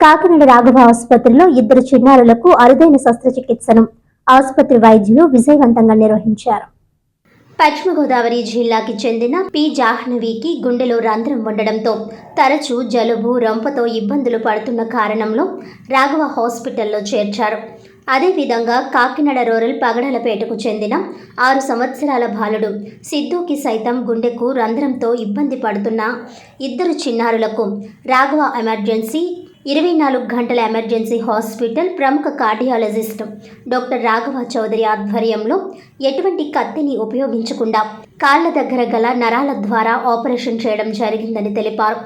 కాకినాడ రాఘవ ఆసుపత్రిలో ఇద్దరు చిన్నారులకు అరుదైన శస్త్రచికిత్సను ఆసుపత్రి వైద్యులు విజయవంతంగా నిర్వహించారు. పశ్చిమ గోదావరి జిల్లాకి చెందిన పి జాహ్నవికి గుండెలో రంధ్రం ఉండడంతో తరచూ జలుబు రొంపతో ఇబ్బందులు పడుతున్న కారణంలో రాఘవ హాస్పిటల్లో చేర్చారు. అదేవిధంగా కాకినాడ రూరల్ పగడలపేటకు చెందిన 6 సంవత్సరాల బాలుడు సిద్ధుకి సైతం గుండెకు రంధ్రంతో ఇబ్బంది పడుతున్న ఇద్దరు చిన్నారులకు రాఘవ ఎమర్జెన్సీ 24 గంటల ఎమర్జెన్సీ హాస్పిటల్ ప్రముఖ కార్డియాలజిస్ట్ డాక్టర్ రాఘవ చౌదరి ఆధ్వర్యంలో ఎటువంటి కత్తిని ఉపయోగించకుండా కాళ్ల దగ్గర గల నరాల ద్వారా ఆపరేషన్ చేయడం జరిగిందని తెలిపారు.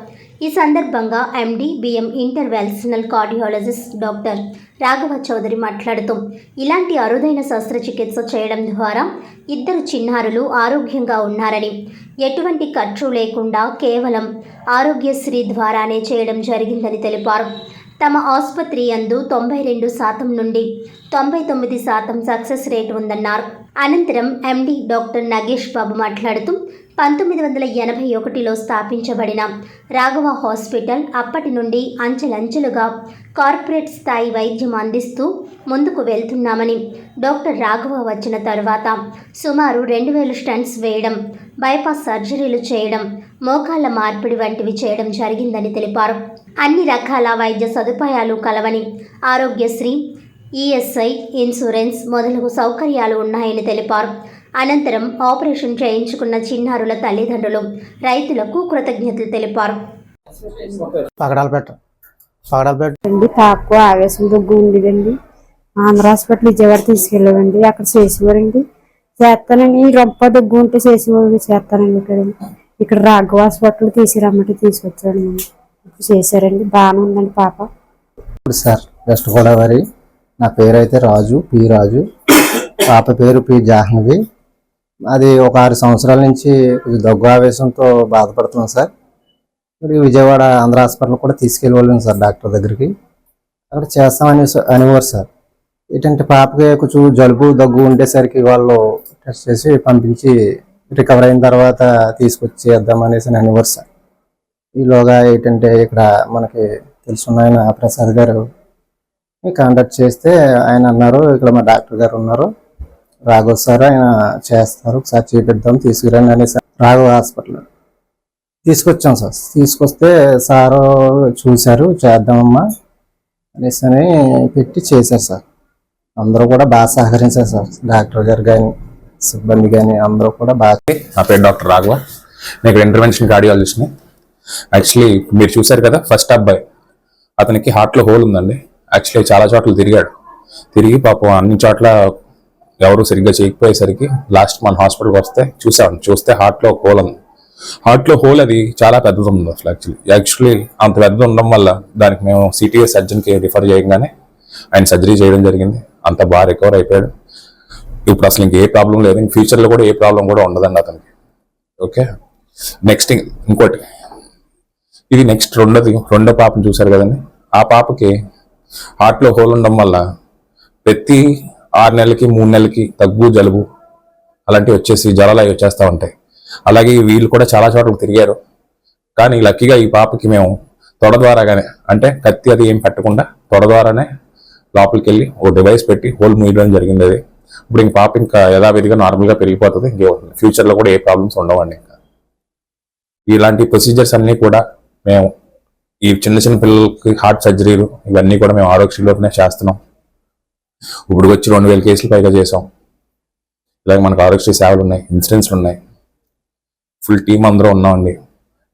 ఈ సందర్భంగా MD BM interventional cardiologist doctor Raghava Chowdary మాట్లాడుతూ ఇలాంటి అరుదైన శస్త్రచికిత్స చేయడం ద్వారా ఇద్దరు చిన్నారులు ఆరోగ్యంగా ఉన్నారని, ఎటువంటి ఖర్చు లేకుండా కేవలం ఆరోగ్యశ్రీ ద్వారానే చేయడం జరిగిందని తెలిపారు. తమ ఆసుపత్రి యందు 92% నుండి 99% సక్సెస్ రేట్ ఉందన్నారు. అనంతరం ఎండి డాక్టర్ నగేష్ బాబు మాట్లాడుతూ 1981లో స్థాపించబడిన రాఘవ హాస్పిటల్ అప్పటి నుండి అంచెలంచెలుగా కార్పొరేట్ స్థాయి వైద్యం అందిస్తూ ముందుకు వెళ్తున్నామని, డాక్టర్ రాఘవ వచ్చిన తర్వాత సుమారు 2000 స్టంట్స్ వేయడం, బైపాస్ సర్జరీలు చేయడం, మోకాళ్ల మార్పిడి వంటివి చేయడం జరిగిందని తెలిపారు. అన్ని రకాల వైద్య సదుపాయాలు కలవని ఆరోగ్యశ్రీ, ఈఎస్ఐ, ఇన్సూరెన్స్ మొదలగు సౌకర్యాలు ఉన్నాయని తెలిపారు. అనంతరం ఆపరేషన్ చేయించుకున్న చిన్నారుల తల్లిదండ్రులు రైతులకు కృతజ్ఞతలు తెలిపారు. పాపకు ఆవేశం దగ్గు ఉండేదండి. ఆంధ్ర హాస్పిటల్ విజయవాడ తీసుకెళ్ళామండి. అక్కడ చేసేవారండి. చేస్తానండి, రొంప దగ్గు ఉంటే చేసేవారు చేస్తానండి. ఇక్కడ రాఘవ హాస్పిటల్ తీసుకురమ్మంటే తీసుకొచ్చాడు. చేశారండి, బాగానే ఉందండి పాప. సార్ వెస్ట్ గోదావరి, నా పేరు అయితే రాజు, పి రాజు. పాప పేరు పి జాహ్నవి. అది ఒక 6 సంవత్సరాల నుంచి కొంచెం దగ్గు ఆవేశంతో బాధపడుతున్నాం సార్. మరి విజయవాడ ఆంధ్ర హాస్పిటల్ కూడా తీసుకెళ్ళిపోలేము సార్ డాక్టర్ దగ్గరికి. అక్కడ చేస్తామని అనేవారు సార్. ఏంటంటే పాపకి కొంచెం జలుబు దగ్గు ఉండేసరికి వాళ్ళు టెస్ట్ చేసి పంపించి రికవర్ అయిన తర్వాత తీసుకొచ్చేద్దామనేసి అనేవారు సార్. ఈలోగా ఏంటంటే ఇక్కడ మనకి తెలుసున్న ఆయన ప్రసాద్ గారు కాంటాక్ట్ చేస్తే ఆయన అన్నారు, ఇక్కడ మా డాక్టర్ గారు ఉన్నారు, రాఘవ సార్, ఆయన చేస్తారు, ఒకసారి చేపిద్దాం తీసుకురండి అనేసి రాఘవ హాస్పిటల్ తీసుకొచ్చాం సార్. తీసుకొస్తే సారు చూశారు, చేద్దామమ్మా అనేసి అని పెట్టి చేశారు సార్. అందరూ కూడా బాగా సహకరించారు సార్. డాక్టర్ గారు కానీ సిబ్బంది కానీ అందరూ కూడా బాగా. నా పేరు డాక్టర్ రాఘవ, నేను ఇక్కడ ఇంటర్వెన్షన్ కార్డియాలజిస్ట్ని. యాక్చువల్లీ మీరు చూశారు కదా, ఫస్ట్ అబ్బాయి అతనికి హార్ట్లో హోల్ ఉందండి. యాక్చువల్లీ చాలా చోట్ల తిరిగి పాపం అన్ని చోట్ల ఎవరు సరిగ్గా చేయకపోయేసరికి లాస్ట్ మన హాస్పిటల్కి వస్తే చూస్తే హార్ట్లో హోల్ ఉంది. హార్ట్లో హోల్ అది చాలా పెద్దది ఉంది అసలు. యాక్చువల్లీ అంత పెద్దది ఉండడం వల్ల దానికి మేము సిటీఏ సర్జన్కి రిఫర్ చేయగానే ఆయన సర్జరీ చేయడం జరిగింది. అంత బాగా రికవర్ అయిపోయాడు. ఇప్పుడు అసలు ఇంకే ప్రాబ్లం లేదు, ఫ్యూచర్లో కూడా ఏ ప్రాబ్లం కూడా ఉండదండి అతనికి. ఓకే, నెక్స్ట్ ఇంకోటి, ఇది నెక్స్ట్ రెండో పాపను చూశారు కదండి. ఆ పాపకి హార్ట్లో హోల్ ఉండడం వల్ల ప్రతి 6 నెలలకి 3 నెలలకి దగ్గు జలుబు అలాంటివి వచ్చేసి జ్వరాలు అవి వచ్చేస్తూ ఉంటాయి. అలాగే వీళ్ళు కూడా చాలా చోట్ల తిరిగారు. కానీ లక్కీగా ఈ పాపకి మేము తొడ ద్వారాగానే, అంటే కత్తి అది ఏం పెట్టకుండా తొడ ద్వారానే లోపలికి వెళ్ళి ఓ డివైస్ పెట్టి హోల్ మూయడం జరిగింది. అది ఇప్పుడు ఇంక పాప ఇంకా యథావిధిగా నార్మల్గా పెరిగిపోతుంది. ఫ్యూచర్లో కూడా ఏ ప్రాబ్లమ్స్ ఉండవండి. ఇంకా ఇలాంటి ప్రొసీజర్స్ అన్నీ కూడా మేము ఈ చిన్న పిల్లలకి హార్ట్ సర్జరీలు ఇవన్నీ కూడా మేము ఆరోగ్యశ్రీలోనే చేస్తున్నాం. ఇప్పుడు వచ్చి 2000 కేసులు పైగా చేసాం. ఇలాగ మనకు ఆరోగ్యశ్రీ సేవలు ఉన్నాయి, ఇన్సూరెన్స్లు ఉన్నాయి, ఫుల్ టీమ్ అందరూ ఉన్నామండి.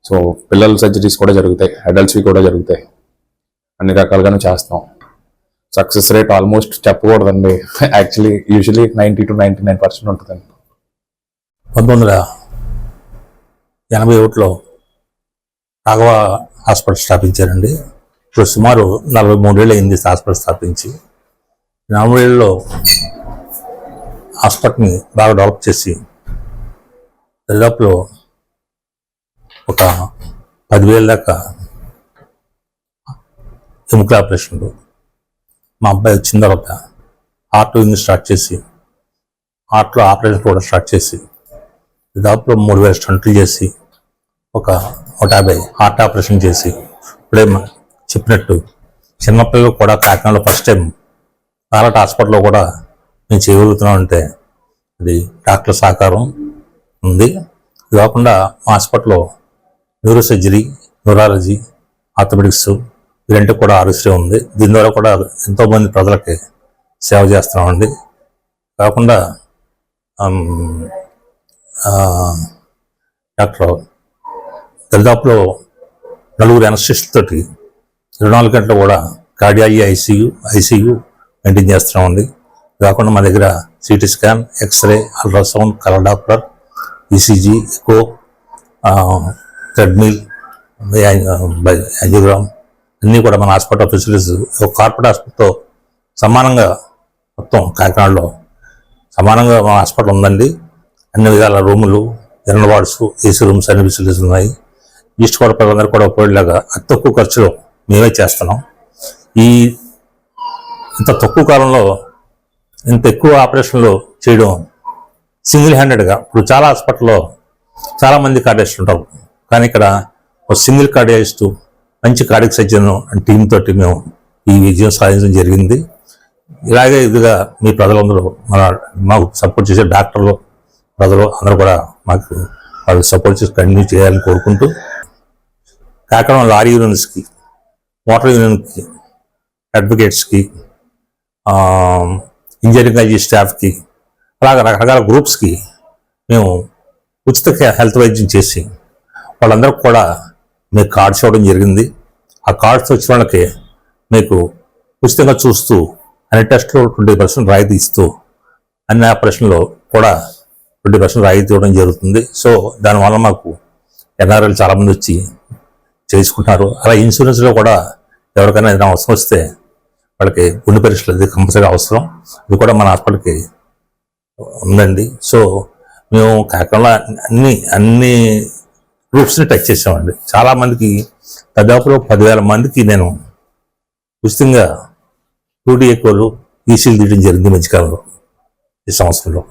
సో పిల్లల సర్జరీస్ కూడా జరుగుతాయి, అడల్ట్స్వి కూడా జరుగుతాయి, అన్ని రకాలుగానే చేస్తాం. సక్సెస్ రేట్ ఆల్మోస్ట్ చెప్పకూడదండి, యాక్చువల్లీ యూజువలీ 90 to 99% ఉంటుందండి. 1981లో రాఘవ హాస్పిటల్ స్థాపించారండి. ఇప్పుడు సుమారు 43 ఏళ్ళు అయింది హాస్పిటల్ స్థాపించి. 40 ఏళ్ళలో హాస్పిటల్ని బాగా డెవలప్ చేసి దాదాపులో ఒక 10,000 దాకా ఎముకల ఆపరేషన్లు. మా అబ్బాయి వచ్చిన తర్వాత హార్ట్ స్టార్ట్ చేసి, హార్ట్లో ఆపరేషన్ కూడా స్టార్ట్ చేసి దాదాపులో 3,000 స్టంట్లు చేసి, ఒక 150 హార్ట్ ఆపరేషన్ చేసి, ఇప్పుడే చెప్పినట్టు చిన్నపిల్లలు కూడా కాకినాడలో ఫస్ట్ టైం పాలట హాస్పిటల్లో కూడా మేము చేయగలుగుతున్నాం అంటే అది డాక్టర్ సహకారం ఉంది. ఇది కాకుండా మా హాస్పిటల్లో న్యూరో సర్జరీ, న్యూరాలజీ, ఆర్థోపెడిక్స్ ఇలాంటివి కూడా ఆరోగ్యశ్రీ ఉంది. దీని ద్వారా కూడా ఎంతోమంది ప్రజలకి సేవ చేస్తున్నామండి. కాకుండా డాక్టర్ దరిదాపులో 4 అనస్థిస్ట్ తోటి 24 గంటలు కూడా కార్డియాలజీ, ఐసీయూ మెయింటైన్ చేస్తున్నామండి. కాకుండా మా దగ్గర CT scan, x-ray, ultrasound, colour Doppler, ECG, echo, treadmill, angiogram అన్నీ కూడా మన హాస్పిటల్ ఫెసిలిటీస్ ఒక కార్పొరేట్ హాస్పిటల్తో సమానంగా మొత్తం కాకినాడలో సమానంగా మన హాస్పిటల్ ఉందండి. అన్ని విధాల రూములు, జనరల్ వార్డ్స్, ఏసీ రూమ్స్ అన్ని ఫెసిలిటీస్ ఉన్నాయి. ఈస్ట్ కోట ప్రజలందరూ కూడా ఉపయోగలాగా అతి తక్కువ ఖర్చులో మేమే చేస్తున్నాం. ఇంత తక్కువ కాలంలో ఇంత ఎక్కువ ఆపరేషన్లు చేయడం సింగిల్ హ్యాండెడ్గా. ఇప్పుడు చాలా హాస్పిటల్లో చాలామంది కార్డియాలజిస్ట్ ఉంటారు, కానీ ఇక్కడ ఒక సింగిల్ కార్డియాలజిస్టు, మంచి కార్డియాక్ సర్జన్ టీమ్ తోటి మేము ఈ విజయం సాధించడం జరిగింది. ఇలాగే ఇదిగా మీ ప్రజలందరూ మాకు సపోర్ట్ చేసే డాక్టర్లు, ప్రజలు అందరూ కూడా మాకు వాళ్ళు సపోర్ట్ చేసి కంటిన్యూ చేయాలని కోరుకుంటూ, కాకినాడ లారీ యూనియన్స్కి, మోటార్ యూనియన్కి, అడ్వకేట్స్కి, ఇంజనీరింగ్ కాలేజీ స్టాఫ్కి, అలాగే రకరకాల గ్రూప్స్కి మేము ఉచిత హెల్త్ వైద్యం చేసి వాళ్ళందరికీ కూడా మీకు కార్డ్స్ ఇవ్వడం జరిగింది. ఆ కార్డ్స్ వచ్చిన వాళ్ళకి మీకు ఉచితంగా చూస్తూ అన్ని టెస్టులు 20% రాయితీ ఇస్తూ అన్ని ఆపరేషన్లో కూడా 20% రాయితీ ఇవ్వడం జరుగుతుంది. సో దానివల్ల మాకు ఎన్ఆర్ఐలు చాలామంది వచ్చి చేసుకుంటున్నారు. అలా ఇన్సూరెన్స్లో కూడా ఎవరికైనా ఏదైనా అవసరం వస్తే వాళ్ళకి గుండె పరీక్షలు అది కంపల్సరీ అవసరం. ఇది కూడా మన హాస్పిటల్కి ఉందండి. సో మేము కాకుండా అన్ని గ్రూప్స్ని టచ్ చేసామండి. చాలామందికి దాదాపులో 10,000 మందికి నేను ఉచితంగా 2D ఎక్కువలు ఈసీలు తీయడం జరిగింది మధ్యకాలంలో, ఈ సంవత్సరంలో.